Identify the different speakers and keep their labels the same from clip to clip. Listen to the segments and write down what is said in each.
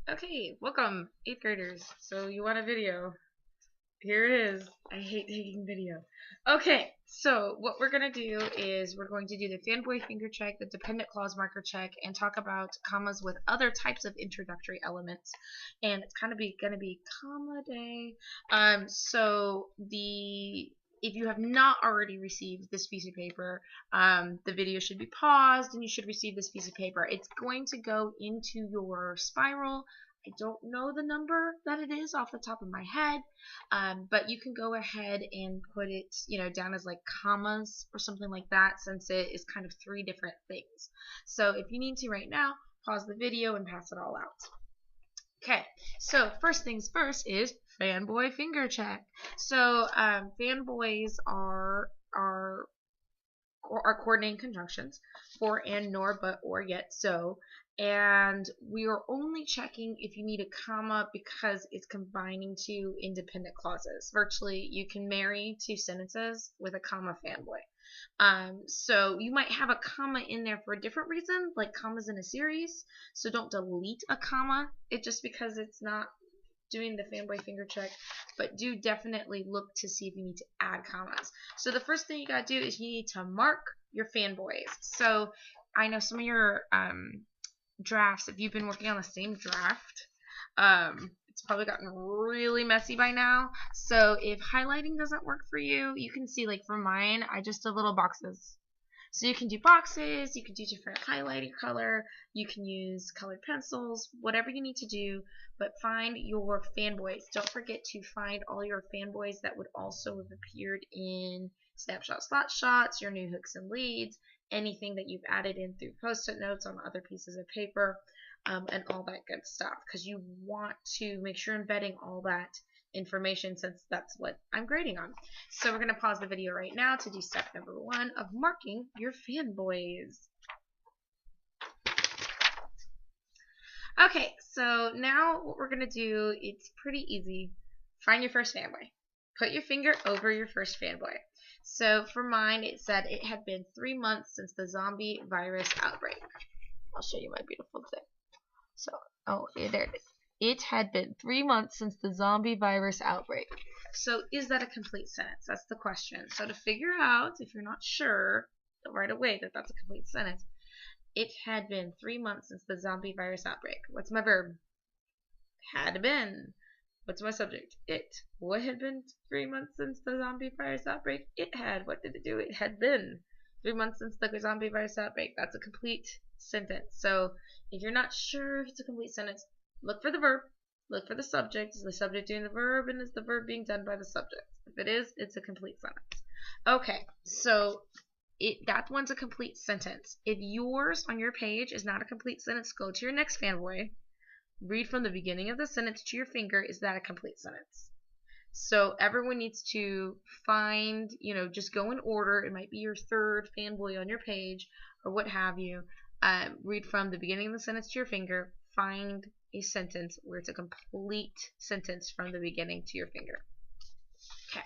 Speaker 1: Okay, welcome, 8th graders. So you want a video? Here it is. I hate taking video. Okay, so what we're going to do is we're going to do the fanboy finger check, the dependent clause marker check, and talk about commas with other types of introductory elements. And it's kind of going to be comma day. If you have not already received this piece of paper, the video should be paused and you should receive this piece of paper. It's going to go into your spiral. I don't know the number that it is off the top of my head, but you can go ahead and put it, down as like commas or something like that, since it is kind of 3 different things. So if you need to right now, pause the video and pass it all out. Okay, so first things first is fanboy finger check. So fanboys are coordinating conjunctions for, and, nor, but, or, yet, so, and we are only checking if you need a comma because it's combining 2 independent clauses. Virtually, you can marry 2 sentences with a comma fanboy. So you might have a comma in there for a different reason, like commas in a series, so don't delete a comma just because it's not doing the fanboy finger check, but do definitely look to see if you need to add commas. So the first thing you gotta do is you need to mark your fanboys. So I know some of your drafts, if you've been working on the same draft, it's probably gotten really messy by now. So if highlighting doesn't work for you, you can see, like for mine, I just did little boxes. So you can do boxes, you can do different highlighting color, you can use colored pencils, whatever you need to do, but find your fanboys. Don't forget to find all your fanboys that would also have appeared in snapshot slot shots, your new hooks and leads, anything that you've added in through post-it notes on other pieces of paper, and all that good stuff, because you want to make sure embedding all that information, since that's what I'm grading on. So we're going to pause the video right now to do step number 1 of marking your fanboys. Okay, so now what we're going to do, it's pretty easy. Find your first fanboy. Put your finger over your first fanboy. So for mine, it said it had been 3 months since the zombie virus outbreak. I'll show you my beautiful thing. So, there it is. It had been 3 months since the zombie virus outbreak. So is that a complete sentence? That's the question. So to figure out, if you're not sure right away that that's a complete sentence, it had been 3 months since the zombie virus outbreak. What's my verb? Had been. What's my subject? It. What had been 3 months since the zombie virus outbreak? It had. What did it do? It had been 3 months since the zombie virus outbreak. That's a complete sentence. So if you're not sure if it's a complete sentence, look for the verb, look for the subject. Is the subject doing the verb, and is the verb being done by the subject? If it is, it's a complete sentence. Okay, so that one's a complete sentence. If yours on your page is not a complete sentence, go to your next fanboy. Read from the beginning of the sentence to your finger. Is that a complete sentence? So everyone needs to find, just go in order. It might be your 3rd fanboy on your page or what have you. Read from the beginning of the sentence to your finger. Find a sentence where it's a complete sentence from the beginning to your finger. Okay.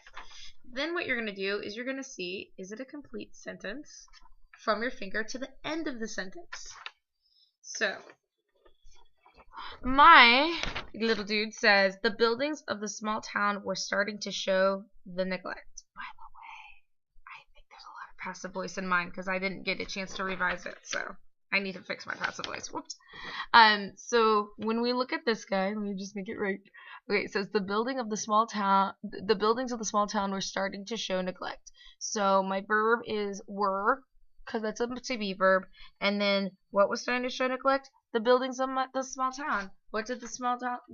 Speaker 1: Then what you're going to do is you're going to see, is it a complete sentence from your finger to the end of the sentence? So my little dude says, the buildings of the small town were starting to show the neglect. By the way, I think there's a lot of passive voice in mine because I didn't get a chance to revise it, so I need to fix my passive voice. Whoops. So when we look at this guy, let me just make it right. Okay, it says the buildings of the small town were starting to show neglect. So my verb is were, because that's a to be verb, and then what was starting to show neglect? The buildings of the small town. What did the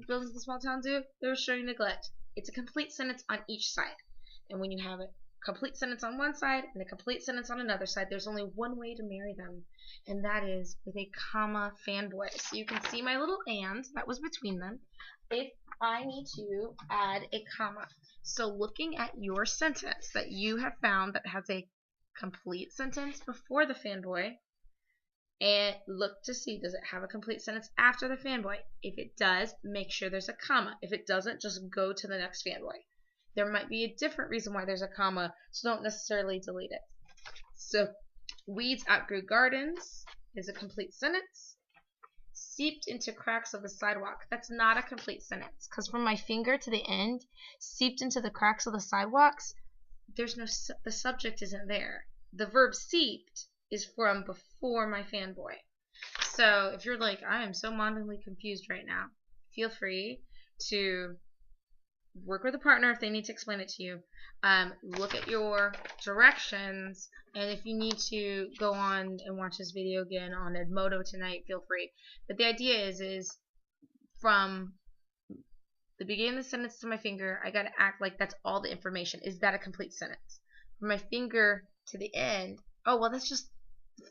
Speaker 1: buildings of the small town do? They were showing neglect. It's a complete sentence on each side. And when you have a complete sentence on one side and a complete sentence on another side, there's only one way to marry them, and that is with a comma fanboy. So you can see my little and that was between them. If I need to add a comma. So looking at your sentence that you have found that has a complete sentence before the fanboy, and look to see, does it have a complete sentence after the fanboy? If it does, make sure there's a comma. If it doesn't, just go to the next fanboy. There might be a different reason why there's a comma, so don't necessarily delete it. So weeds outgrew gardens is a complete sentence. seeped into cracks of the sidewalk. That's not a complete sentence, because from my finger to the end, seeped into the cracks of the sidewalks, there's no, the subject isn't there. The verb seeped is from before my fanboy. So if you're like, I am so momently confused right now, feel free to work with a partner if they need to explain it to you. Look at your directions, and if you need to go on and watch this video again on Edmodo tonight, feel free. But the idea is from the beginning of the sentence to my finger, I gotta act like that's all the information. Is that a complete sentence? From my finger to the end, oh well, that's just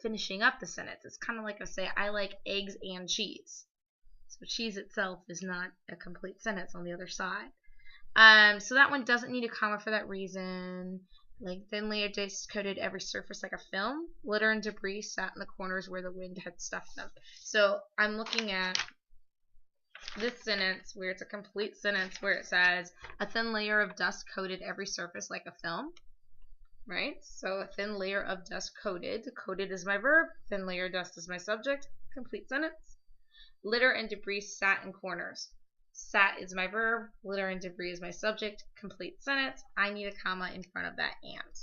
Speaker 1: finishing up the sentence. It's kind of like I say, I like eggs and cheese. So cheese itself is not a complete sentence on the other side. So that one doesn't need a comma for that reason. Like thin layer dust coated every surface like a film. Litter and debris sat in the corners where the wind had stuffed them. So I'm looking at this sentence where it's a complete sentence where it says a thin layer of dust coated every surface like a film. Right? So a thin layer of dust coated. Coated is my verb. Thin layer of dust is my subject. Complete sentence. Litter and debris sat in corners. Sat is my verb. Litter and debris is my subject. Complete sentence. I need a comma in front of that and.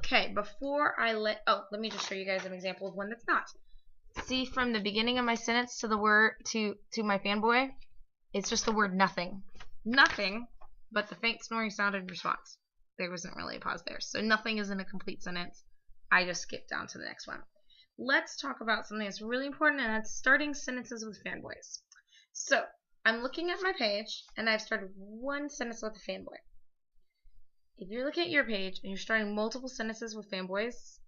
Speaker 1: Okay, before I let me just show you guys an example of one that's not. See, from the beginning of my sentence to the word to my fanboy, it's just the word nothing. Nothing but the faint snoring sound in response. There wasn't really a pause there. So nothing isn't a complete sentence. I just skipped down to the next one. Let's talk about something that's really important, and that's starting sentences with fanboys. So I'm looking at my page, and I've started one sentence with a fanboy. If you're looking at your page and you're starting multiple sentences with fanboys,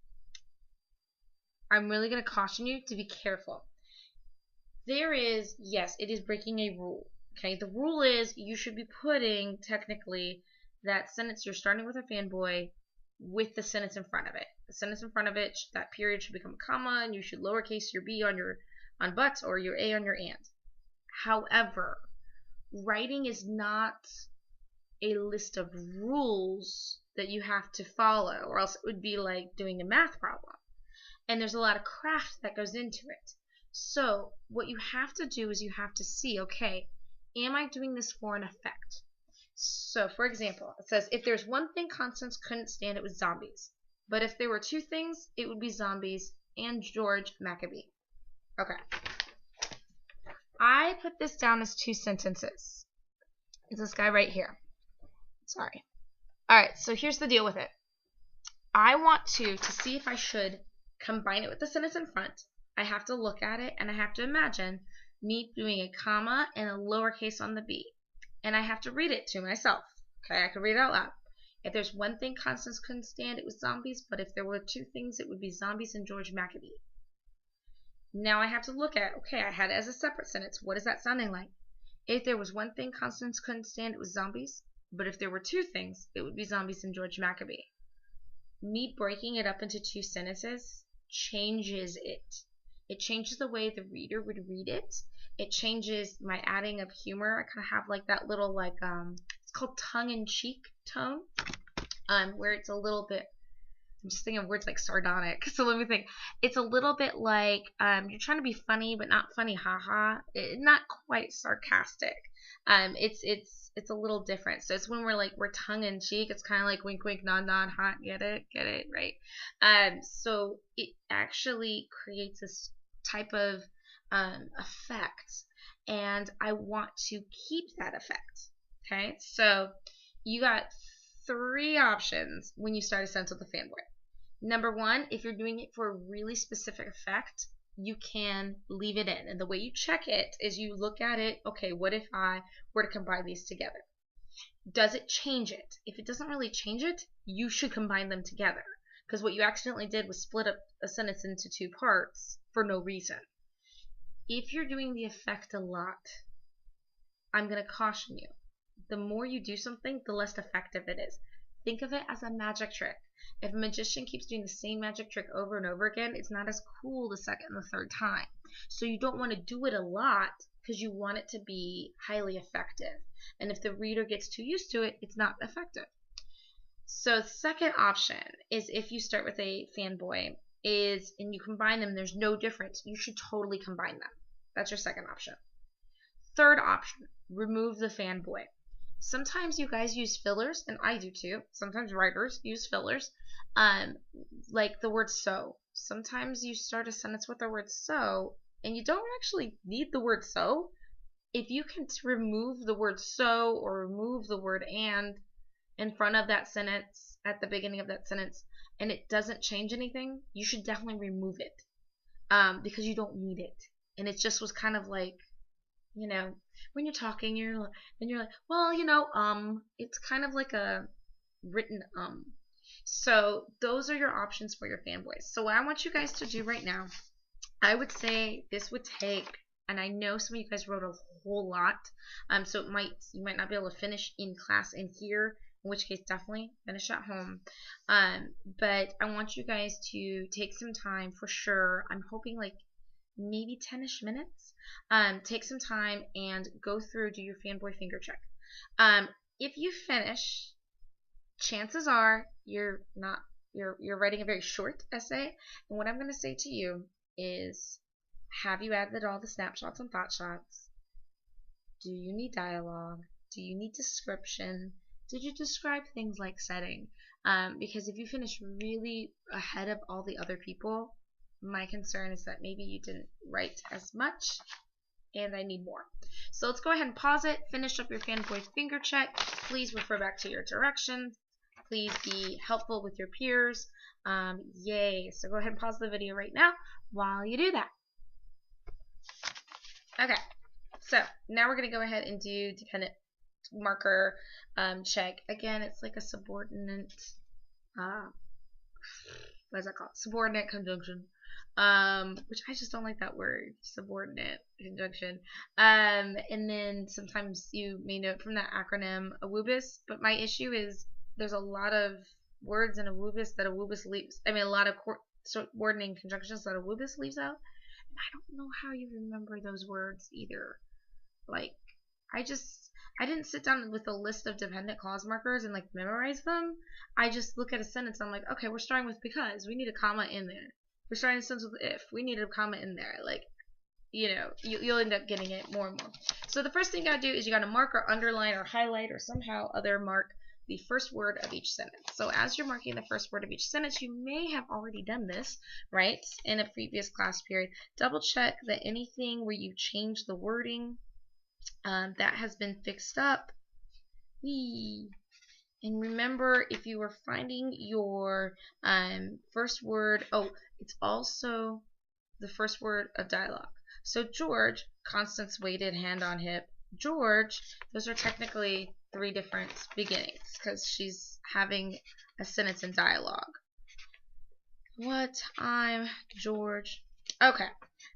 Speaker 1: I'm really going to caution you to be careful. Yes, it is breaking a rule. Okay, the rule is you should be putting, technically, that sentence you're starting with a fanboy with the sentence in front of it. The sentence in front of it, that period should become a comma, and you should lowercase your b on but or your a on your and. However, writing is not a list of rules that you have to follow, or else it would be like doing a math problem. And there's a lot of craft that goes into it. So what you have to do is you have to see, okay, am I doing this for an effect? So, for example, it says, if there's one thing Constance couldn't stand, it was zombies. But if there were two things, it would be zombies and George Maccabee. Okay. I put this down as two sentences. It's this guy right here. Sorry. Alright, so here's the deal with it. I want to see if I should combine it with the sentence in front. I have to look at it, and I have to imagine me doing a comma and a lowercase on the B. And I have to read it to myself. Okay, I can read it out loud. If there's one thing Constance couldn't stand, it was zombies. But if there were two things, it would be zombies and George Maccabee. Now I have to look at, okay, I had it as a separate sentence. What is that sounding like? If there was one thing Constance couldn't stand, it was zombies. But if there were two things, it would be zombies and George Maccabee. Me breaking it up into two sentences changes it. It changes the way the reader would read it. It changes my adding of humor. I kind of have like that little it's called tongue-in-cheek tone, where it's a little bit, I'm just thinking of words like sardonic. So let me think. It's a little bit like you're trying to be funny, but not funny, haha. Not quite sarcastic. It's a little different. So it's when we're tongue-in-cheek. It's kind of like wink, wink, nod, nod, hot. Get it, right? So it actually creates this type of effect, and I want to keep that effect. Okay, so you got three options when you start a sentence with a fanboy. Number one, if you're doing it for a really specific effect, you can leave it in, and the way you check it is you look at it. Okay, what if I were to combine these together? Does it change it? If it doesn't really change it, you should combine them together, because what you accidentally did was split up a sentence into two parts for no reason. If you're doing the effect a lot, I'm going to caution you. The more you do something, the less effective it is. Think of it as a magic trick. If a magician keeps doing the same magic trick over and over again, it's not as cool the second and the third time. So you don't want to do it a lot because you want it to be highly effective. And if the reader gets too used to it, it's not effective. So the second option is if you start with a fanboy, and you combine them, there's no difference. You should totally combine them. That's your second option. Third option, remove the fanboy. Sometimes you guys use fillers, and I do too. Sometimes writers use fillers, like the word so. Sometimes you start a sentence with the word so, and you don't actually need the word so. If you can remove the word so or remove the word and in front of that sentence, at the beginning of that sentence, and it doesn't change anything, you should definitely remove it, because you don't need it. And it just was kind of like, you know, when you're talking, you're like, well, it's kind of like a written So those are your options for your fanboys. So what I want you guys to do right now, I would say this would take, and I know some of you guys wrote a whole lot, so you might not be able to finish in class and here, in which case definitely finish at home. But I want you guys to take some time for sure. I'm hoping like maybe 10-ish minutes. Take some time and go through, do your fanboy finger check. If you finish, chances are you're writing a very short essay, and what I'm going to say to you is, have you added all the snapshots and thought shots? Do you need dialogue? Do you need description? Did you describe things like setting? Because if you finish really ahead of all the other people, my concern is that maybe you didn't write as much, and I need more. So let's go ahead and pause it, finish up your fanboy finger check. Please refer back to your directions. Please be helpful with your peers. Yay. So go ahead and pause the video right now while you do that. Okay, so now we're going to go ahead and do dependent marker check. Again, it's like a subordinate, what is that called? Subordinate conjunction. Which I just don't like that word, subordinate conjunction. And then sometimes you may note from that acronym AWUBIS, but my issue is there's a lot of words in AWUBIS that AWUBIS leaves. I mean, a lot of subordinating conjunctions that AWUBIS leaves out. And I don't know how you remember those words either. Like, I didn't sit down with a list of dependent clause markers and like memorize them. I just look at a sentence and I'm like, okay, we're starting with because. We need a comma in there. We're starting a sentence with if. We need a comma in there. Like, you'll end up getting it more and more. So the first thing you gotta do is you gotta mark or underline or highlight or somehow other mark the first word of each sentence. So as you're marking the first word of each sentence, you may have already done this, right, in a previous class period. Double check that anything where you change the wording, that has been fixed up. And remember, if you were finding your first word, it's also the first word of dialogue. So George, Constance waited, hand on hip. George, those are technically 3 different beginnings because she's having a sentence in dialogue. What? I'm George. Okay,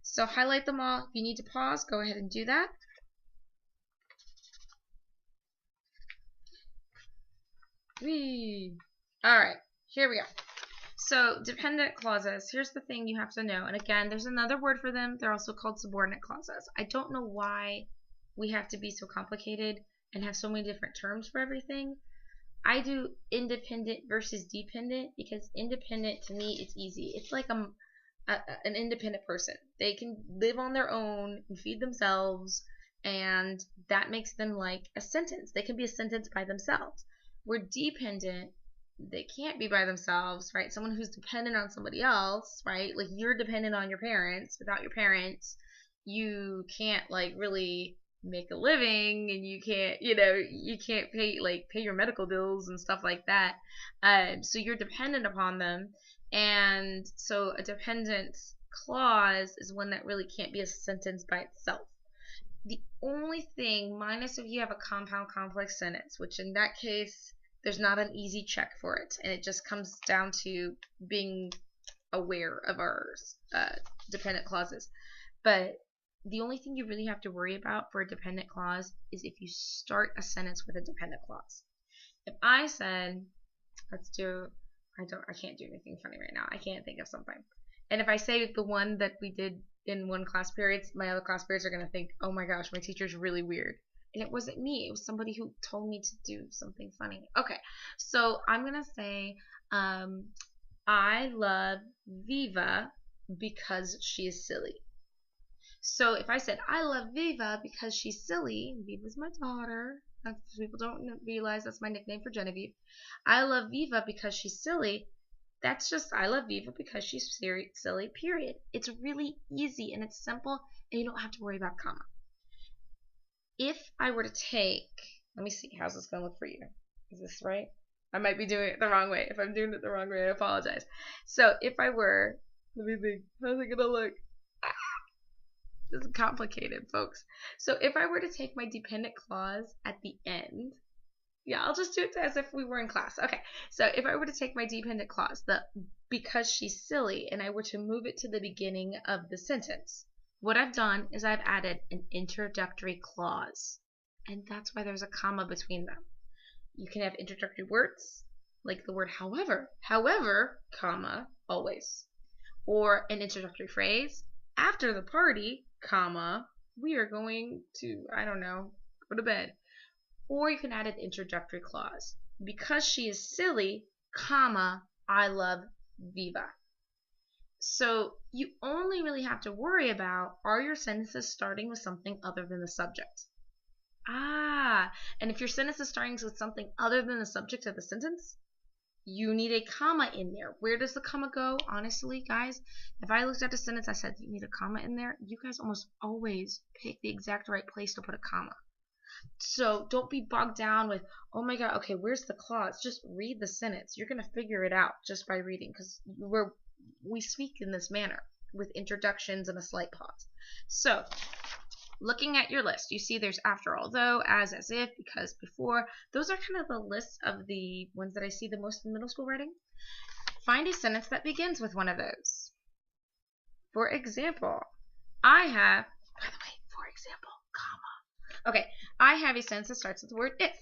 Speaker 1: so highlight them all. If you need to pause, go ahead and do that. Alright, here we go. So, dependent clauses, here's the thing you have to know. And again, there's another word for them. They're also called subordinate clauses. I don't know why we have to be so complicated and have so many different terms for everything. I do independent versus dependent because independent, to me, it's easy. It's like an independent person. They can live on their own and feed themselves, and that makes them like a sentence. They can be a sentence by themselves. We're dependent, they can't be by themselves, right? Someone who's dependent on somebody else, right? Like you're dependent on your parents. Without your parents, you can't like really make a living, and you can't, you can't pay your medical bills and stuff like that. So you're dependent upon them, and so a dependent clause is one that really can't be a sentence by itself. The only thing, minus if you have a compound complex sentence, which in that case, there's not an easy check for it, and it just comes down to being aware of our dependent clauses. But the only thing you really have to worry about for a dependent clause is if you start a sentence with a dependent clause. If I said, I can't do anything funny right now. I can't think of something. And if I say the one that we did in one class period, my other class periods are going to think, oh my gosh, my teacher's really weird. And it wasn't me. It was somebody who told me to do something funny. Okay, so I'm going to say, I love Viva because she is silly. So if I said, I love Viva because she's silly, Viva's my daughter. People don't realize that's my nickname for Genevieve. I love Viva because she's silly. That's just, I love Viva because she's silly, period. It's really easy and it's simple and you don't have to worry about comma. If I were to take, let me see, how's this going to look for you? Is this right? I might be doing it the wrong way. If I'm doing it the wrong way, I apologize. So if I were, let me think, how's it going to look? This is complicated, folks. So if I were to take my dependent clause at the end, yeah, I'll just do it as if we were in class. Okay, so if I were to take my dependent clause, the because she's silly, and I were to move it to the beginning of the sentence, what I've done is I've added an introductory clause. And that's why there's a comma between them. You can have introductory words, like the word however, comma, always. Or an introductory phrase, after the party, comma, we are going to, I don't know, go to bed. Or you can add an introductory clause. Because she is silly, comma, I love Viva. So you only really have to worry about, are your sentences starting with something other than the subject? And if your sentence is starting with something other than the subject of the sentence, you need a comma in there. Where does the comma go? Honestly, guys, if I looked at a sentence, I said you need a comma in there, you guys almost always pick the exact right place to put a comma. So don't be bogged down with, oh my god, okay, where's the clause? Just read the sentence. You're going to figure it out just by reading, because we speak in this manner with introductions and a slight pause. So looking at your list, you see there's after, although, as if, because, before. Those are kind of the list of the ones that I see the most in middle school writing. Find a sentence that begins with one of those. For example, I have, by the way, for example, comma. Okay, I have a sentence that starts with the word if.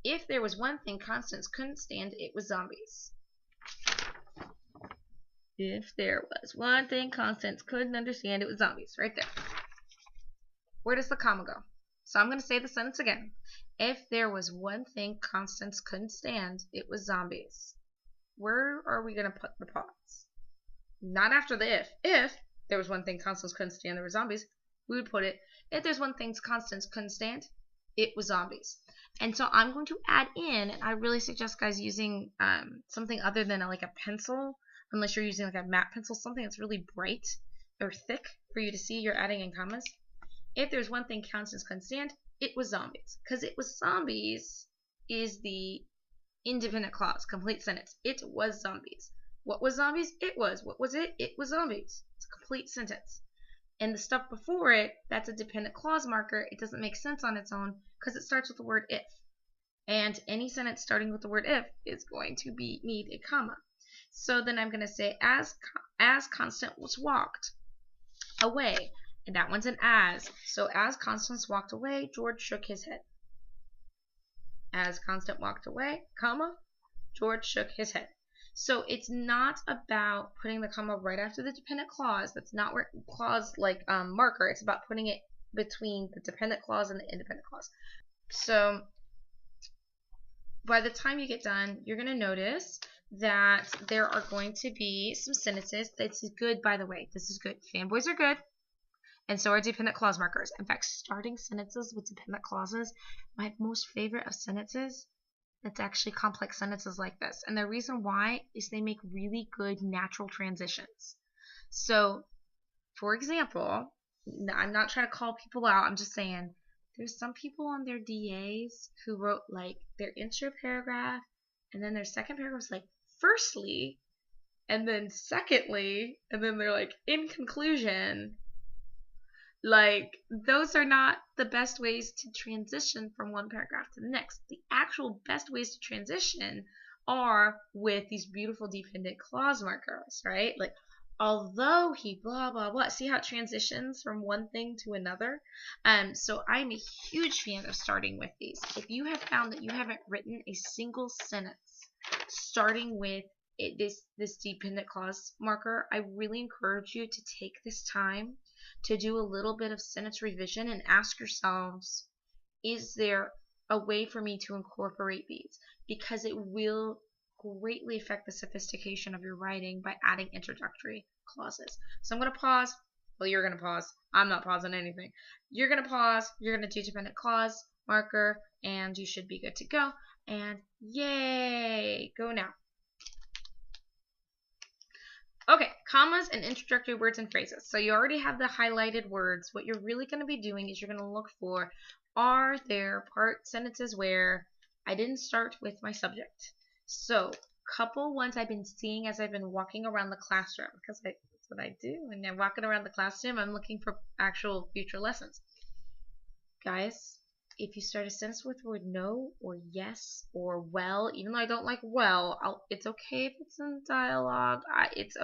Speaker 1: If there was one thing Constance couldn't stand, it was zombies. If there was one thing Constance couldn't understand, it was zombies. Right there. Where does the comma go? So I'm going to say the sentence again. If there was one thing Constance couldn't stand, it was zombies. Where are we going to put the pause? Not after the if. If there was one thing Constance couldn't stand, there were zombies, we would put it, if there's one thing Constance couldn't stand, it was zombies. And so I'm going to add in, and I really suggest guys using something other than like a pencil, unless you're using like a matte pencil, something that's really bright or thick for you to see you're adding in commas. If there's one thing Constance couldn't stand, it was zombies. Because it was zombies is the independent clause, complete sentence. It was zombies. What was zombies? It was. What was it? It was zombies. It's a complete sentence. And the stuff before it, that's a dependent clause marker. It doesn't make sense on its own because it starts with the word if. And any sentence starting with the word if is going to need a comma. So then I'm going to say, as Constance walked away. And that one's an as. So as Constance walked away, George shook his head. As Constance walked away, comma, George shook his head. So it's not about putting the comma right after the dependent clause. That's not where clause like marker. It's about putting it between the dependent clause and the independent clause. So by the time you get done, you're going to notice that there are going to be some sentences. This is good, by the way. This is good. Fanboys are good. And so are dependent clause markers. In fact, starting sentences with dependent clauses, my most favorite of sentences, it's actually complex sentences like this. And the reason why is they make really good natural transitions. So, for example, I'm not trying to call people out. I'm just saying there's some people on their DAs who wrote like their intro paragraph and then their second paragraph was like, firstly, and then secondly, and then they're like, in conclusion. Like, those are not the best ways to transition from one paragraph to the next. The actual best ways to transition are with these beautiful dependent clause markers, right? Like, although he blah, blah, blah. See how it transitions from one thing to another? So I'm a huge fan of starting with these. If you have found that you haven't written a single sentence starting with this dependent clause marker, I really encourage you to take this time to do a little bit of sentence revision and ask yourselves, is there a way for me to incorporate these? Because it will greatly affect the sophistication of your writing by adding introductory clauses. So I'm going to pause, Well, you're going to pause. I'm not pausing anything. You're going to pause. You're going to do dependent clause, marker, and you should be good to go. And yay! Go now. Okay, commas and introductory words and phrases. So you already have the highlighted words. What you're really going to be doing is you're going to look for, are there part sentences where I didn't start with my subject? So couple ones I've been seeing as I've been walking around the classroom, because that's what I do. When I'm walking around the classroom, I'm looking for actual future lessons. Guys, if you start a sentence with the word no or yes or well, even though I don't like well, it's okay if it's in dialogue. It's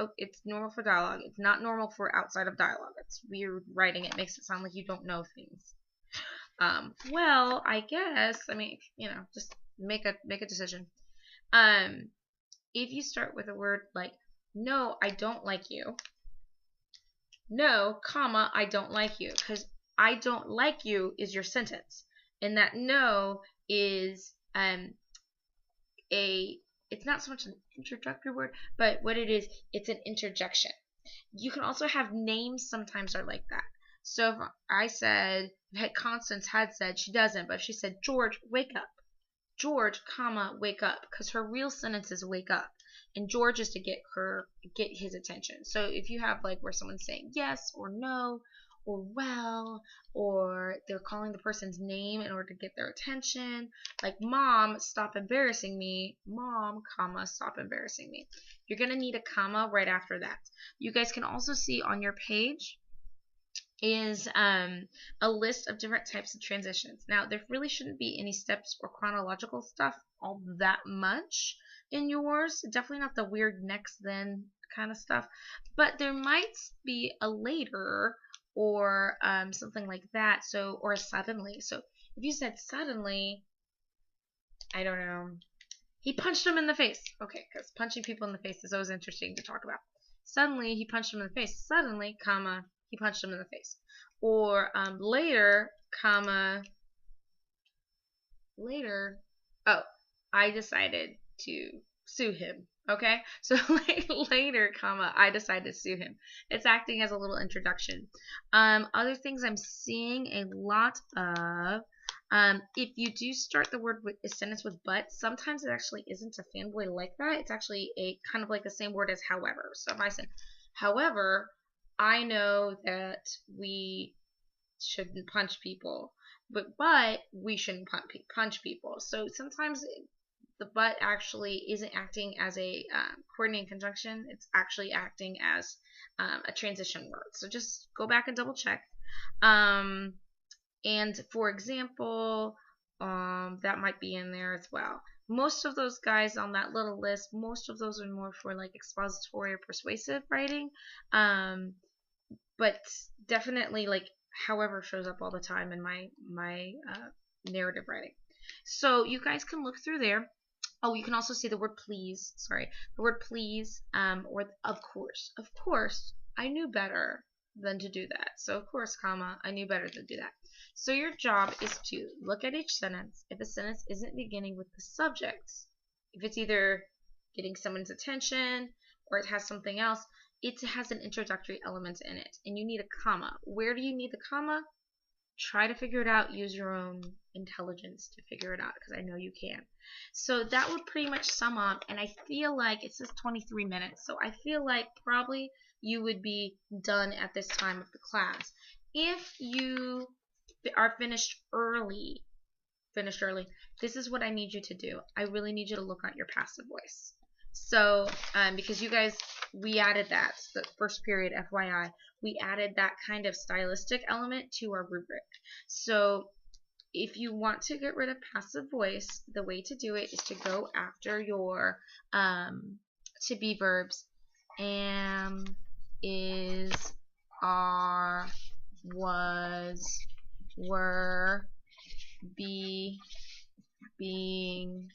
Speaker 1: normal for dialogue. It's not normal for outside of dialogue. It's weird writing. It makes it sound like you don't know things. Well, I guess. I mean, just make a decision. If you start with a word like no, I don't like you. No, comma, I don't like you, because I don't like you is your sentence. And that no is it's not so much an introductory word, but what it is, it's an interjection. You can also have names sometimes are like that. So if I said, Constance had said, she doesn't, but if she said, George, wake up. George, comma, wake up, because her real sentence is wake up. And George is to get his attention. So if you have like where someone's saying yes or no, or well, or they're calling the person's name in order to get their attention, like mom, stop embarrassing me, mom, comma, stop embarrassing me. You're going to need a comma right after that. You guys can also see on your page is a list of different types of transitions. Now, there really shouldn't be any steps or chronological stuff all that much in yours. Definitely not the weird next then kind of stuff. But there might be a later or something like that. So, or a suddenly. So, if you said suddenly, I don't know, he punched him in the face. Okay, because punching people in the face is always interesting to talk about. Suddenly, he punched him in the face. Suddenly, comma, he punched him in the face. Or later, comma, later, oh, I decided to sue him. Okay, so later, comma, I decided to sue him. It's acting as a little introduction. Other things I'm seeing a lot of, if you do start the word with a sentence with but, sometimes it actually isn't a fanboy like that. It's actually a kind of like the same word as however. So if I said, however, I know that we shouldn't punch people, but we shouldn't punch people. So sometimes the but actually isn't acting as a coordinating conjunction. It's actually acting as a transition word. So just go back and double check. And for example, that might be in there as well. Most of those guys on that little list, most of those are more for like expository or persuasive writing. But definitely like however shows up all the time in my narrative writing. So you guys can look through there. Oh, you can also see the word please. Sorry, the word please, or of course. Of course, I knew better than to do that. So of course, comma, I knew better than to do that. So your job is to look at each sentence. If a sentence isn't beginning with the subject, if it's either getting someone's attention or it has something else, it has an introductory element in it, and you need a comma. Where do you need the comma? Try to figure it out. Use your own intelligence to figure it out, because I know you can. So that would pretty much sum up, and I feel like it says 23 minutes, so I feel like probably you would be done at this time of the class. If you are finished early, this is what I need you to do. I really need you to look at your passive voice. So, because you guys, we added that, the first period, FYI, we added that kind of stylistic element to our rubric. So, if you want to get rid of passive voice, the way to do it is to go after your to be verbs. Am, is, are, was, were, be, being,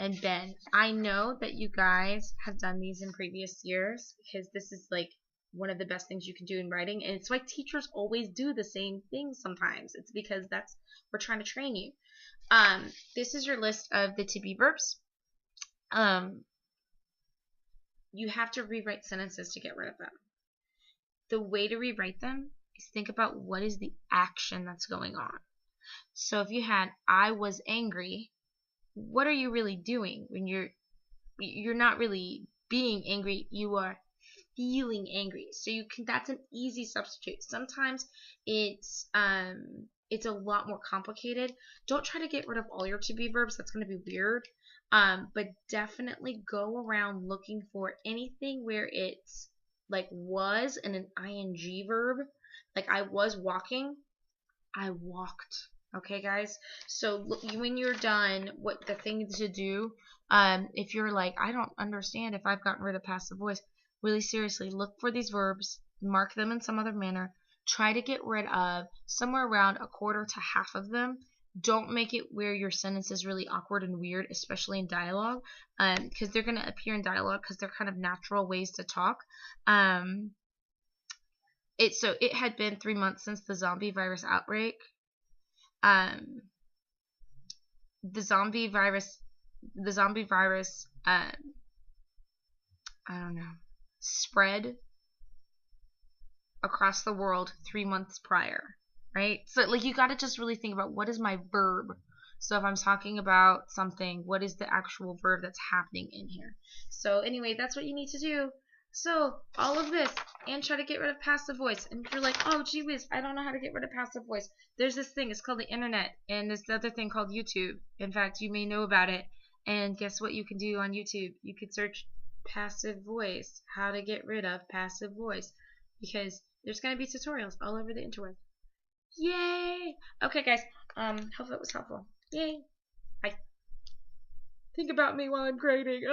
Speaker 1: and been. I know that you guys have done these in previous years, because this is like one of the best things you can do in writing, and it's why teachers always do the same thing sometimes. It's because we're trying to train you. This is your list of the to be verbs. You have to rewrite sentences to get rid of them. the way to rewrite them is think about what is the action that's going on. So if you had I was angry, what are you really doing when you're not really being angry, you are feeling angry. So you can that's an easy substitute. Sometimes it's a lot more complicated. Don't try to get rid of all your to be verbs. That's going to be weird. But definitely go around looking for anything where it's like was and an ing verb. Like I was walking, I walked. Okay, guys. So when you're done, what the thing to do, if you're like, I don't understand if I've gotten rid of passive voice, really seriously, look for these verbs, mark them in some other manner, try to get rid of somewhere around a quarter to half of them. Don't make it where your sentence is really awkward and weird, especially in dialogue, because they're going to appear in dialogue because they're kind of natural ways to talk. It had been 3 months since the zombie virus outbreak. The zombie virus, I don't know, spread across the world 3 months prior, right? So like you got to just really think about what is my verb. So if I'm talking about something, what is the actual verb that's happening in here? So anyway, that's what you need to do. So all of this, and try to get rid of passive voice. And if you're like, oh gee whiz, I don't know how to get rid of passive voice, there's this thing, it's called the internet, and there's the other thing called YouTube. In fact, you may know about it. And guess what you can do on YouTube? You could search passive voice, how to get rid of passive voice, because there's going to be tutorials all over the interweb. Yay! Okay, guys. Hope that was helpful. Yay! Bye. Think about me while I'm grading.